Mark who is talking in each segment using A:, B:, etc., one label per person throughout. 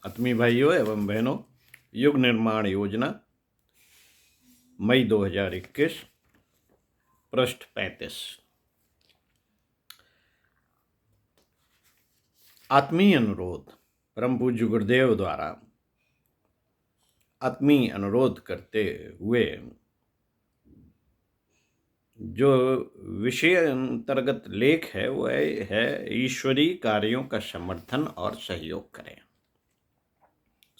A: आत्मीय भाइयों एवं बहनों, युग निर्माण योजना मई 2021 पृष्ठ 35। आत्मीय अनुरोध। परम पूज्य गुरुदेव द्वारा आत्मीय अनुरोध करते हुए जो विषय अंतर्गत लेख है वह है ईश्वरीय कार्यों का समर्थन और सहयोग करें।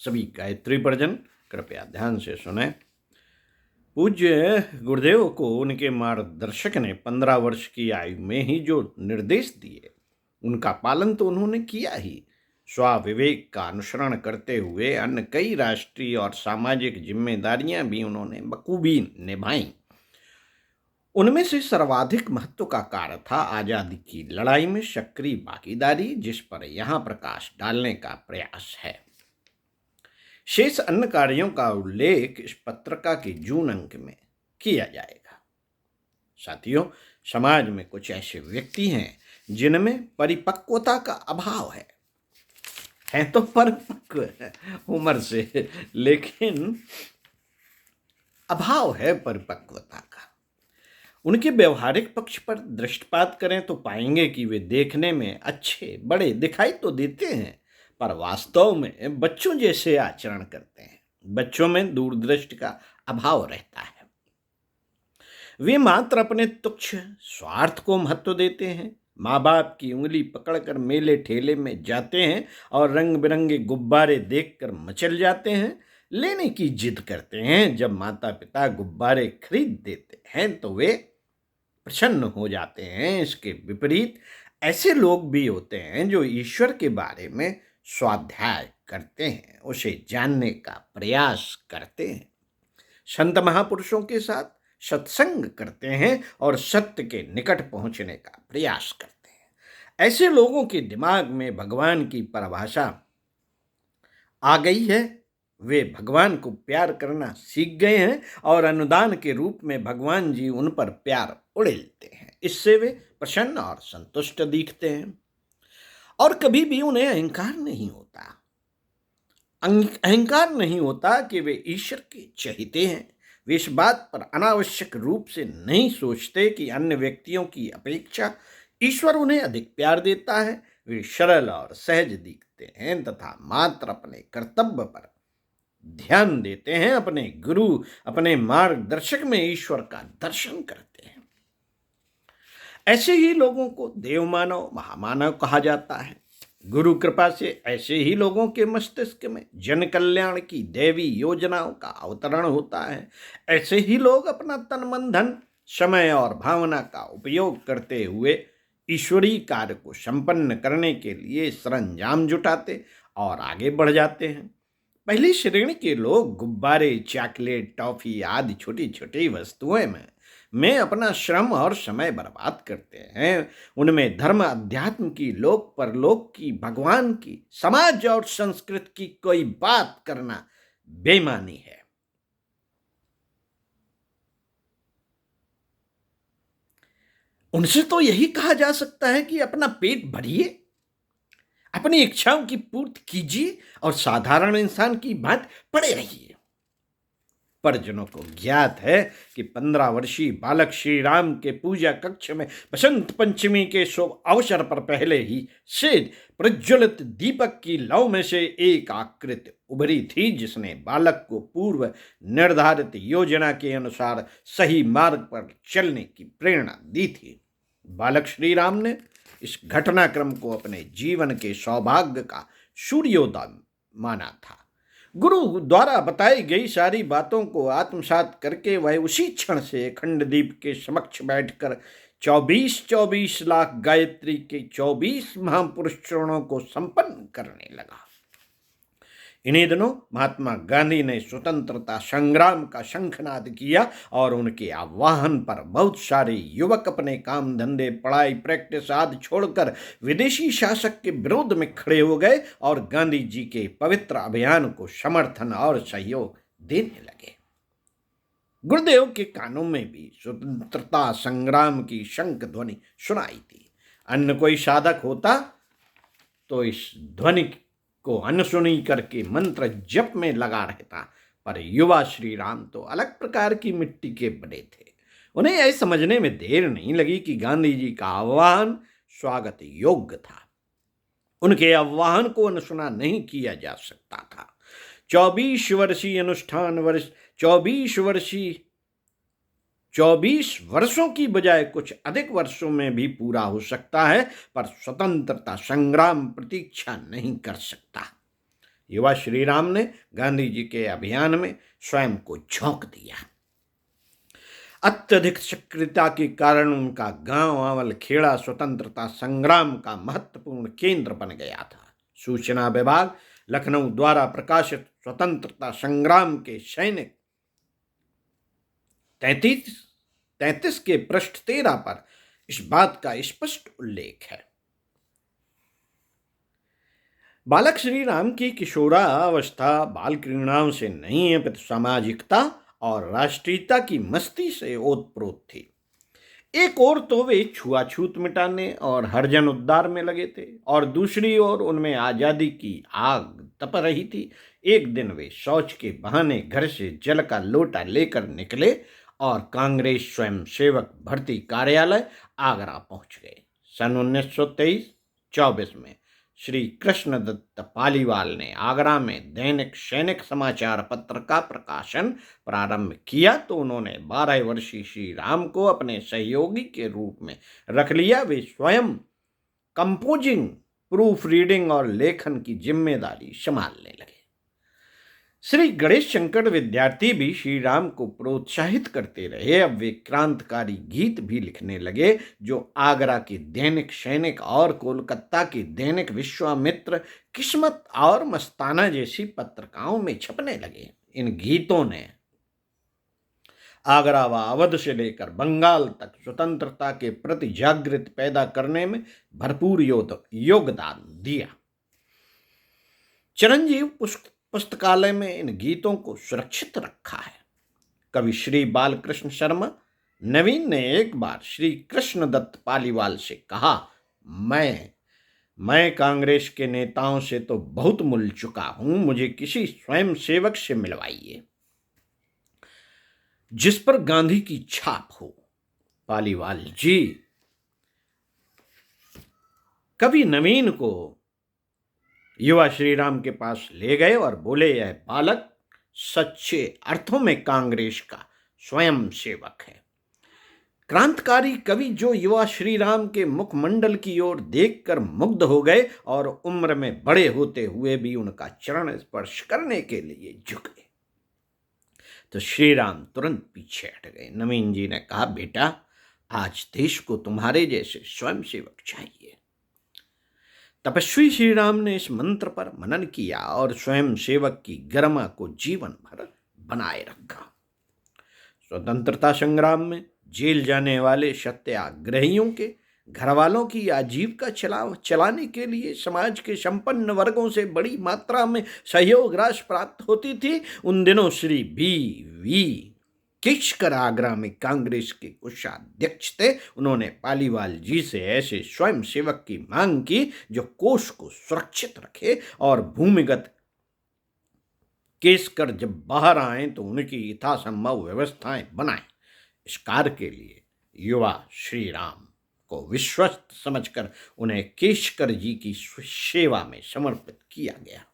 A: सभी गायत्री भजन कृपया ध्यान से सुने। पूज्य गुरुदेव को उनके मार्गदर्शक ने 15 वर्ष की आयु में ही जो निर्देश दिए उनका पालन तो उन्होंने किया ही, स्वाविवेक का अनुसरण करते हुए अन्य कई राष्ट्रीय और सामाजिक जिम्मेदारियां भी उन्होंने बखूबी निभाई। उनमें से सर्वाधिक महत्व का कार्य था आजादी की लड़ाई में सक्रिय भागीदारी, जिस पर यहाँ प्रकाश डालने का प्रयास है। शेष अन्य कार्यों का उल्लेख इस पत्रिका के जून अंक में किया जाएगा। साथियों, समाज में कुछ ऐसे व्यक्ति हैं जिनमें परिपक्वता का अभाव है तो परिपक्व उम्र से, लेकिन अभाव है परिपक्वता का। उनके व्यवहारिक पक्ष पर दृष्टिपात करें तो पाएंगे कि वे देखने में अच्छे बड़े दिखाई तो देते हैं, पर वास्तव में बच्चों जैसे आचरण करते हैं। बच्चों में दूरदृष्टि का अभाव रहता है। वे मात्र अपने तुच्छ स्वार्थ को महत्व देते हैं। माँ बाप की उंगली पकड़कर मेले ठेले में जाते हैं और रंग बिरंगे गुब्बारे देखकर मचल जाते हैं, लेने की जिद करते हैं। जब माता पिता गुब्बारे खरीद देते हैं तो वे प्रसन्न हो जाते हैं। इसके विपरीत ऐसे लोग भी होते हैं जो ईश्वर के बारे में स्वाध्याय करते हैं, उसे जानने का प्रयास करते हैं, संत महापुरुषों के साथ सत्संग करते हैं और सत्य के निकट पहुंचने का प्रयास करते हैं। ऐसे लोगों के दिमाग में भगवान की परिभाषा आ गई है। वे भगवान को प्यार करना सीख गए हैं और अनुदान के रूप में भगवान जी उन पर प्यार उड़ेलते हैं। इससे वे प्रसन्न और संतुष्ट दिखते हैं और कभी भी उन्हें अहंकार नहीं होता। अहंकार नहीं होता कि वे ईश्वर के चहेते हैं। वे इस बात पर अनावश्यक रूप से नहीं सोचते कि अन्य व्यक्तियों की अपेक्षा ईश्वर उन्हें अधिक प्यार देता है। वे सरल और सहज दिखते हैं तथा मात्र अपने कर्तव्य पर ध्यान देते हैं। अपने गुरु, अपने मार्गदर्शक में ईश्वर का दर्शन करते हैं। ऐसे ही लोगों को देव मानव, महामानव कहा जाता है। गुरु कृपा से ऐसे ही लोगों के मस्तिष्क में जन कल्याण की दैवी योजनाओं का अवतरण होता है। ऐसे ही लोग अपना तन मन धन, समय और भावना का उपयोग करते हुए ईश्वरीय कार्य को संपन्न करने के लिए सरंजाम जुटाते और आगे बढ़ जाते हैं। पहली श्रेणी के लोग गुब्बारे, चॉकलेट, टॉफी आदि छोटी छोटी वस्तुएं में अपना श्रम और समय बर्बाद करते हैं। उनमें धर्म, अध्यात्म की, लोक परलोक की, भगवान की, समाज और संस्कृति की कोई बात करना बेईमानी है। उनसे तो यही कहा जा सकता है कि अपना पेट भरिए, अपनी इच्छाओं की पूर्ति कीजिए और साधारण इंसान की भांति पड़े रहिए। परिजनों को ज्ञात है कि 15 वर्षीय बालक श्री राम के पूजा कक्ष में बसंत पंचमी के शुभ अवसर पर पहले ही से प्रज्वलित दीपक की लौ में से एक आकृति उभरी थी, जिसने बालक को पूर्व निर्धारित योजना के अनुसार सही मार्ग पर चलने की प्रेरणा दी थी। बालक श्री राम ने इस घटनाक्रम को अपने जीवन के सौभाग्य का सूर्योदय माना था। गुरु द्वारा बताई गई सारी बातों को आत्मसात करके वह उसी क्षण से खंडदीप के समक्ष बैठकर 24 लाख गायत्री के 24 महापुरुष चरणों को संपन्न करने लगा। इन्हीं दिनों महात्मा गांधी ने स्वतंत्रता संग्राम का शंखनाद किया और उनके आह्वान पर बहुत सारे युवक अपने काम धंधे, पढ़ाई, प्रैक्टिस आदि छोड़कर विदेशी शासक के विरोध में खड़े हो गए और गांधी जी के पवित्र अभियान को समर्थन और सहयोग देने लगे। गुरुदेव के कानों में भी स्वतंत्रता संग्राम की शंख ध्वनि सुनाई थी। अन्य कोई साधक होता तो इस ध्वनि को अनसुनी करके मंत्र जप में लगा रहता, पर युवा श्री राम तो अलग प्रकार की मिट्टी के बने थे। उन्हें यह समझने में देर नहीं लगी कि गांधी जी का आह्वान स्वागत योग्य था। उनके आह्वान को अनसुना नहीं किया जा सकता था। 24 वर्षीय अनुष्ठान वर्ष 24 वर्षों की बजाय कुछ अधिक वर्षों में भी पूरा हो सकता है, पर स्वतंत्रता संग्राम प्रतीक्षा नहीं कर सकता। युवा श्री राम ने गांधी जी के अभियान में स्वयं को झोंक दिया। अत्यधिक सक्रियता के कारण उनका गांव आवलखेड़ा स्वतंत्रता संग्राम का महत्वपूर्ण केंद्र बन गया था। सूचना विभाग लखनऊ द्वारा प्रकाशित स्वतंत्रता संग्राम के सैनिक 33 के पृष्ठ 13 पर इस बात का स्पष्ट उल्लेख है। बालक श्री राम की किशोरावस्था बाल क्रीड़ाओं से नहीं अपितु सामाजिकता और राष्ट्रीयता की मस्ती से ओतप्रोत थी। एक ओर तो वे छुआछूत मिटाने और हरिजन उद्धार में लगे थे, और दूसरी ओर उनमें आजादी की आग तप रही थी। एक दिन वे शौच के बहाने घर से जल का लोटा लेकर निकले और कांग्रेस स्वयं सेवक भर्ती कार्यालय आगरा पहुंच गए। सन 1923-24 में श्री कृष्णदत्त पालीवाल ने आगरा में दैनिक सैनिक समाचार पत्र का प्रकाशन प्रारंभ किया तो उन्होंने 12 वर्षीय श्री राम को अपने सहयोगी के रूप में रख लिया। वे स्वयं कंपोजिंग, प्रूफ रीडिंग और लेखन की जिम्मेदारी संभालने लगे। श्री गणेश शंकर विद्यार्थी भी श्री राम को प्रोत्साहित करते रहे। अब वे क्रांतिकारी गीत भी लिखने लगे जो आगरा की दैनिक सैनिक और कोलकाता की दैनिक विश्वामित्र, किस्मत और मस्ताना जैसी पत्रिकाओं में छपने लगे। इन गीतों ने आगरा व अवध से लेकर बंगाल तक स्वतंत्रता के प्रति जागृति पैदा करने में भरपूर योगदान दिया। चिरंजीव पुस्तकालय में इन गीतों को सुरक्षित रखा है। कवि श्री बालकृष्ण शर्मा नवीन ने एक बार श्री कृष्णदत्त पालीवाल से कहा, मैं कांग्रेस के नेताओं से तो बहुत मिल चुका हूं, मुझे किसी स्वयं सेवक से मिलवाइए जिस पर गांधी की छाप हो। पालीवाल जी कवि नवीन को युवा श्री राम के पास ले गए और बोले, यह बालक सच्चे अर्थों में कांग्रेस का स्वयं सेवक है। क्रांतिकारी कवि जो युवा श्री राम के मुखमंडल की ओर देखकर मुग्ध हो गए और उम्र में बड़े होते हुए भी उनका चरण स्पर्श करने के लिए झुके, तो श्री राम तुरंत पीछे हट गए। नवीन जी ने कहा, बेटा, आज देश को तुम्हारे जैसे स्वयं सेवक चाहिए। तपस्वी श्री राम ने इस मंत्र पर मनन किया और स्वयं सेवक की गरिमा को जीवन भर बनाए रखा। स्वतंत्रता संग्राम में जेल जाने वाले सत्याग्रहियों के घरवालों की आजीविका चलाने के लिए समाज के संपन्न वर्गों से बड़ी मात्रा में सहयोग राशि प्राप्त होती थी। उन दिनों श्री B.V. किशकर आगरा में कांग्रेस के कोषाध्यक्ष थे। उन्होंने पालीवाल जी से ऐसे स्वयं सेवक की मांग की जो कोष को सुरक्षित रखे और भूमिगत केशकर जब बाहर आए तो उनकी यथासंभव व्यवस्थाएं बनाएं। इस कार्य के लिए युवा श्री राम को विश्वस्त समझकर उन्हें केशकर जी की सेवा में समर्पित किया गया।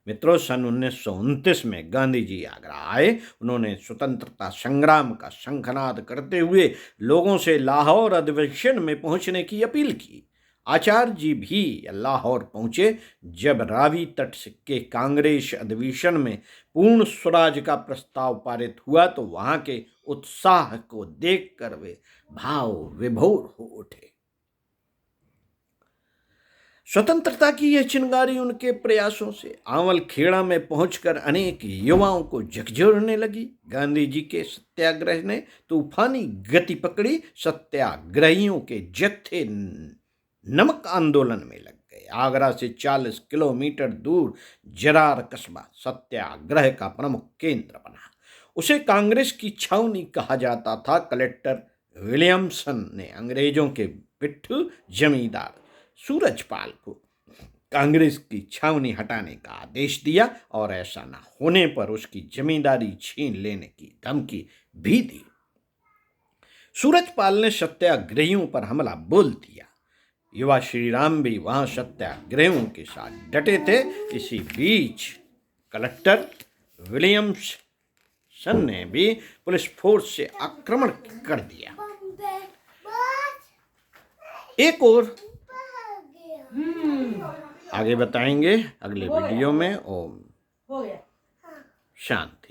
A: मित्रों, सन 1929 में गांधी जी आगरा आए। उन्होंने स्वतंत्रता संग्राम का शंखनाद करते हुए लोगों से लाहौर अधिवेशन में पहुंचने की अपील की। आचार्य जी भी लाहौर पहुंचे। जब रावी तट के कांग्रेस अधिवेशन में पूर्ण स्वराज का प्रस्ताव पारित हुआ तो वहां के उत्साह को देखकर वे भाव विभोर हो उठे। स्वतंत्रता की यह चिंगारी उनके प्रयासों से आंवलखेड़ा में पहुंचकर अनेक युवाओं को झकझोरने लगी। गांधी जी के सत्याग्रह ने तूफानी गति पकड़ी। सत्याग्रहियों के जत्थे नमक आंदोलन में लग गए। आगरा से 40 किलोमीटर दूर जरार कस्बा सत्याग्रह का प्रमुख केंद्र बना। उसे कांग्रेस की छावनी कहा जाता था। कलेक्टर विलियमसन ने अंग्रेजों के पिट्ठू जमींदार सूरजपाल को कांग्रेस की छावनी हटाने का आदेश दिया और ऐसा न होने पर उसकी जमींदारी छीन लेने की धमकी भी दी। सूरजपाल ने सत्याग्रहियों पर हमला बोल दिया। युवा श्रीराम भी वहां सत्याग्रहियों के साथ डटे थे। इसी बीच कलेक्टर विलियम्सन ने भी पुलिस फोर्स से आक्रमण कर दिया। एक और आगे बताएंगे अगले वीडियो में। ओम शांति।